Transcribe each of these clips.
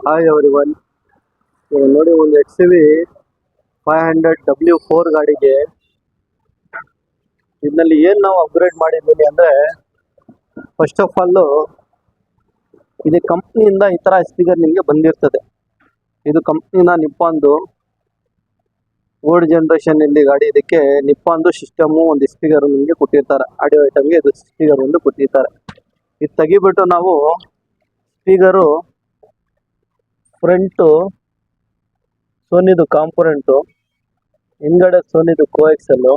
Hi everyone. ಇವಾಗ ನೋಡಿ ಒಂದು XUV 500W4 ಗಾಡಿಗೆ ಇದರಲ್ಲಿ ಏನು ನಾವು ಅಪ್ಗ್ರೇಡ್ ಮಾಡಿದ್ದೀವಿ ಅಂದರೆ, ಫಸ್ಟ್ ಆಫ್ ಆಲ್ ಇದು ಕಂಪ್ನಿಯಿಂದ ಈ ಥರ ಸ್ಪೀಕರ್ ನಿಮಗೆ ಬಂದಿರ್ತದೆ. ಇದು ಕಂಪ್ನಿನ ನಿಪ್ಪಾನ್ದು ಓಲ್ಡ್ ಜನರೇಷನ್ ಇಲ್ಲಿ ಗಾಡಿ. ಇದಕ್ಕೆ ನಿಪ್ಪಾನ್ದು ಸಿಸ್ಟಮು ಒಂದು ಸ್ಪೀಕರ್ ನಿಮಗೆ ಕೊಟ್ಟಿರ್ತಾರೆ. ಆಡಿಯೋ ಐಟಮ್ಗೆ ಇದು ಸ್ಪೀಕರ್ ಒಂದು ಕೊಟ್ಟಿರ್ತಾರೆ. ಇದು ತೆಗಿಬಿಟ್ಟು ನಾವು ಸ್ಪೀಕರು ಫ್ರಂಟು ಸೋನಿದು ಕಾಂಪೊನೆಂಟು, ಹಿಂದ್ಗಡೆ ಸೋನಿದು ಕೋಎಕ್ಸೆಲ್,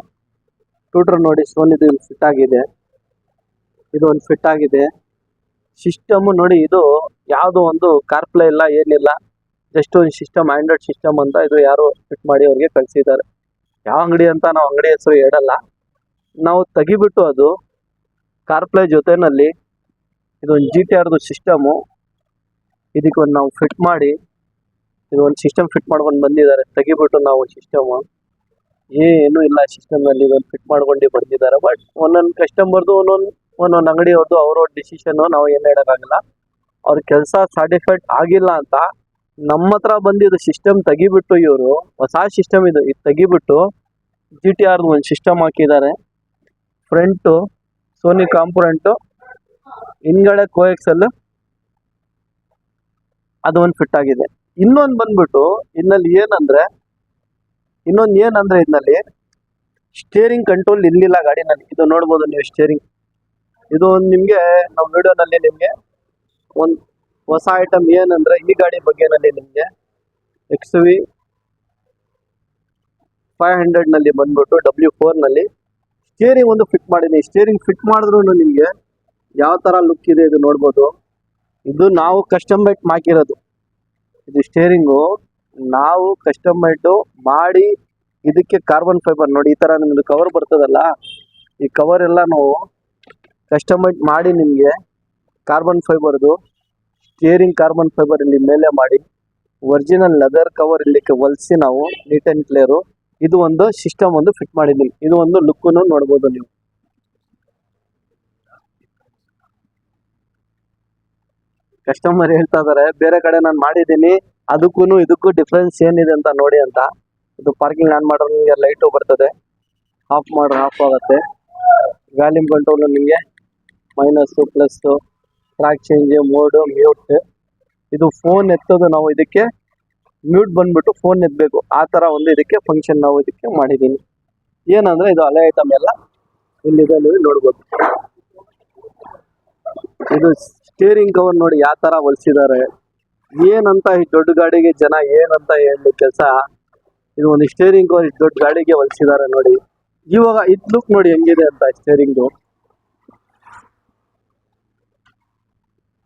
ಟ್ಯೂಟರ್ ನೋಡಿ ಸೋನಿದು ಇಲ್ಲಿ ಫಿಟ್ ಆಗಿದೆ. ಇದು ಒಂದು ಫಿಟ್ ಆಗಿದೆ. ಸಿಸ್ಟಮು ನೋಡಿ, ಇದು ಯಾವುದೋ ಒಂದು ಕಾರ್ಪ್ಲೇ ಇಲ್ಲ, ಏನಿಲ್ಲ, ಜಸ್ಟ್ ಒಂದು ಸಿಸ್ಟಮ್, ಆಂಡ್ರಾಯ್ಡ್ ಸಿಸ್ಟಮ್ ಅಂತ ಇದು ಯಾರು ಫಿಟ್ ಮಾಡಿ ಅವ್ರಿಗೆ ಕಳಿಸಿದ್ದಾರೆ. ಯಾವ ಅಂಗಡಿ ಅಂತ ನಾವು ಅಂಗಡಿ ಹೆಸರು ಹೇಳಲ್ಲ. ನಾವು ತೆಗಿಬಿಟ್ಟು ಅದು ಕಾರ್ಪ್ಲೇ ಜೊತೆನಲ್ಲಿ ಇದೊಂದು GTRದು ಸಿಸ್ಟಮು, ಇದಕ್ಕೆ ಒಂದು ನಾವು ಫಿಟ್ ಮಾಡಿ ಇದು ಒಂದು ಸಿಸ್ಟಮ್ ಫಿಟ್ ಮಾಡ್ಕೊಂಡು ಬಂದಿದ್ದಾರೆ. ತೆಗಿಬಿಟ್ಟು ನಾವು ಸಿಸ್ಟಮು ಏನೂ ಇಲ್ಲ ಸಿಸ್ಟಮ್ನಲ್ಲಿ, ಇದೊಂದು ಫಿಟ್ ಮಾಡ್ಕೊಂಡು ಬಂದಿದ್ದಾರೆ. ಬಟ್ ಒಂದೊಂದು ಕಸ್ಟಮರ್ದು ಒಂದೊಂದು ಅಂಗಡಿಯವ್ರದ್ದು ಅವ್ರವ್ರ ಡಿಸಿಷನ್ನು, ನಾವು ಏನು ಹೇಳೋಕ್ಕಾಗಲ್ಲ. ಅವ್ರ ಕೆಲಸ ಸರ್ಟಿಫೈಡ್ ಆಗಿಲ್ಲ ಅಂತ ನಮ್ಮ ಹತ್ರ ಬಂದಿದ್ದು ಸಿಸ್ಟಮ್ ತೆಗಿಬಿಟ್ಟು, ಇವರು ಹೊಸ ಸಿಸ್ಟಮ್ ಇದು ತೆಗಿಬಿಟ್ಟು GTRದು ಒಂದು ಸಿಸ್ಟಮ್ ಹಾಕಿದ್ದಾರೆ. ಫ್ರಂಟು ಸೋನಿ ಕಾಂಪೊನೆಂಟು, ಹಿಂದ್ಗಡೆ ಕೋಎಕ್ಸೆಲ್, ಅದು ಒಂದು ಫಿಟ್ ಆಗಿದೆ. ಇನ್ನೊಂದು ಬಂದ್ಬಿಟ್ಟು ಇದರಲ್ಲಿ ಏನಂದ್ರೆ ಇದರಲ್ಲಿ ಸ್ಟೇರಿಂಗ್ ಕಂಟ್ರೋಲ್ ಇರಲಿಲ್ಲ ಗಾಡಿನಲ್ಲಿ. ಇದು ನೋಡ್ಬೋದು ನೀವು ಸ್ಟೇರಿಂಗ್. ಇದು ಒಂದು ನಿಮಗೆ ನಾವು ವಿಡಿಯೋನಲ್ಲಿ ನಿಮಗೆ ಒಂದು ಹೊಸ ಐಟಮ್ ಏನಂದ್ರೆ, ಈ ಗಾಡಿ ಬಗ್ಗೆನಲ್ಲಿ ನಿಮಗೆ XUV 500ನಲ್ಲಿ ಬಂದ್ಬಿಟ್ಟು W4ನಲ್ಲಿ ಸ್ಟೇರಿಂಗ್ ಒಂದು ಫಿಟ್ ಮಾಡಿದ್ದೀನಿ. ಸ್ಟೇರಿಂಗ್ ಫಿಟ್ ಮಾಡಿದ್ರು ನಿಮಗೆ ಯಾವ ಥರ ಲುಕ್ ಇದೆ ಇದು ನೋಡ್ಬೋದು. ಇದು ನಾವು ಕಸ್ಟಮೈಟ್ ಮಾಡಿರೋದು. ಇದು ಸ್ಟೇರಿಂಗು ನಾವು ಕಸ್ಟಮೈಟು ಮಾಡಿ, ಇದಕ್ಕೆ ಕಾರ್ಬನ್ ಫೈಬರ್ ನೋಡಿ, ಈ ಥರ ನಿಮ್ಮದು ಕವರ್ ಬರ್ತದಲ್ಲ, ಈ ಕವರ್ ಎಲ್ಲ ನಾವು ಕಸ್ಟಮೈಟ್ ಮಾಡಿ ನಿಮಗೆ ಕಾರ್ಬನ್ ಫೈಬರ್ದು ಸ್ಟೇರಿಂಗ್ ಕಾರ್ಬನ್ ಫೈಬರ್ ಇಲ್ಲಿ ಮೇಲೆ ಮಾಡಿ, ಒರಿಜಿನಲ್ ಲೆದರ್ ಕವರ್ ಇಲ್ಲಿಕ್ಕೆ ಹೊಲಿಸಿ ನಾವು ನೀಟ್ ಆ್ಯಂಡ್ ಕ್ಲಿಯರು ಇದು ಒಂದು ಸಿಸ್ಟಮ್ ಒಂದು ಫಿಟ್ ಮಾಡಿದ್ದೀನಿ. ಇದು ಒಂದು ಲುಕ್ಕನ್ನು ನೋಡ್ಬೋದು ನೀವು. ಕಸ್ಟಮರ್ ಹೇಳ್ತಾ ಇದ್ದಾರೆ ಬೇರೆ ಕಡೆ ನಾನು ಮಾಡಿದ್ದೀನಿ, ಅದಕ್ಕೂ ಇದಕ್ಕೂ ಡಿಫ್ರೆನ್ಸ್ ಏನಿದೆ ಅಂತ ನೋಡಿ ಅಂತ. ಇದು ಪಾರ್ಕಿಂಗ್ ಆನ್ ಮಾಡಿದ್ರೆ ನಿಮಗೆ ಲೈಟು ಬರ್ತದೆ, ಆಫ್ ಮಾಡಿದ್ರೆ ಆಫ್ ಆಗುತ್ತೆ. ವ್ಯಾಲ್ಯೂಮ್ ಕಂಟ್ರೋಲು ನಿಮಗೆ minus plus, track change, mode, mute. ಇದು ಫೋನ್ ಎತ್ತೋದು, ನಾವು ಇದಕ್ಕೆ ಮ್ಯೂಟ್ ಬಂದ್ಬಿಟ್ಟು ಫೋನ್ ಎತ್ತಬೇಕು, ಆ ಥರ ಒಂದು ಇದಕ್ಕೆ ಫಂಕ್ಷನ್ ನಾವು ಇದಕ್ಕೆ ಮಾಡಿದ್ದೀನಿ. ಏನಂದರೆ ಇದು ಹಳೆ ಐಟಮ್ ಎಲ್ಲ ಇಲ್ಲಿದೆ, ನೀವು ನೋಡ್ಬೋದು. ಇದು ಸ್ಟೇರಿಂಗ್ ಕವರ್ ನೋಡಿ ಯಾವ ಥರ ಹೊಲಿಸಿದ್ದಾರೆ. ಏನಂತ ಈ ದೊಡ್ಡ ಗಾಡಿಗೆ ಜನ ಏನಂತ ಹೇಳಿ ಕೆಲಸ. ಇದು ಒಂದು ಸ್ಟೇರಿಂಗ್ ಕವರ್ ದೊಡ್ಡ ಗಾಡಿಗೆ ಹೊಲಿಸಿದ್ದಾರೆ ನೋಡಿ. ಇವಾಗ ಇದು ಲುಕ್ ನೋಡಿ ಹೆಂಗಿದೆ ಅಂತ. ಸ್ಟೇರಿಂಗು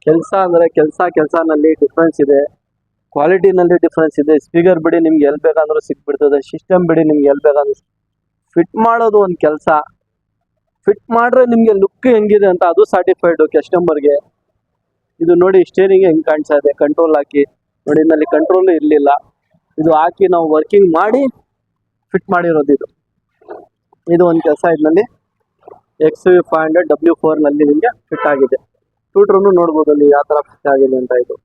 ಕೆಲಸ ಅಂದರೆ ಕೆಲಸನಲ್ಲಿ ಡಿಫ್ರೆನ್ಸ್ ಇದೆ, ಕ್ವಾಲಿಟಿನಲ್ಲಿ ಡಿಫ್ರೆನ್ಸ್ ಇದೆ. ಸ್ಪೀಕರ್ ಬಿಡಿ ನಿಮ್ಗೆ ಎಲ್ಲಿ ಬೇಕಂದ್ರೂ ಸಿಕ್ಬಿಡ್ತದೆ, ಸಿಸ್ಟಮ್ ಬಿಡಿ ನಿಮ್ಗೆ ಎಲ್ಲಿ ಬೇಕಂದ್ರೆ. ಫಿಟ್ ಮಾಡೋದು ಒಂದು ಕೆಲಸ, ಫಿಟ್ ಮಾಡ್ರೆ ನಿಮಗೆ ಲುಕ್ ಹೆಂಗಿದೆ ಅಂತ ಅದು ಸರ್ಟಿಫೈಡು ಕಸ್ಟಮರ್ಗೆ. ಇದು ನೋಡಿ ಸ್ಟೇರಿಂಗ್ ಹೆಂಗೆ ಕಾಣಿಸ್ತಾ ಇದೆ, ಕಂಟ್ರೋಲ್ ಹಾಕಿ ನೋಡಿ, ಇದರಲ್ಲಿ ಕಂಟ್ರೋಲು ಇರಲಿಲ್ಲ. ಇದು ಹಾಕಿ ನಾವು ವರ್ಕಿಂಗ್ ಮಾಡಿ ಫಿಟ್ ಮಾಡಿರೋದು ಇದು. ಇದು ಒಂದು ಕೆಲಸ ಇದರಲ್ಲಿ XUV 500W4ನಲ್ಲಿ ನಿಮಗೆ ಫಿಟ್ ಆಗಿದೆ. ಟ್ಯೂಟ್ರೂ ನೋಡ್ಬೋದು ಅಲ್ಲಿ ಯಾವ ಥರ ಫಿಟ್ ಆಗಿದೆ ಅಂತ. ಇದು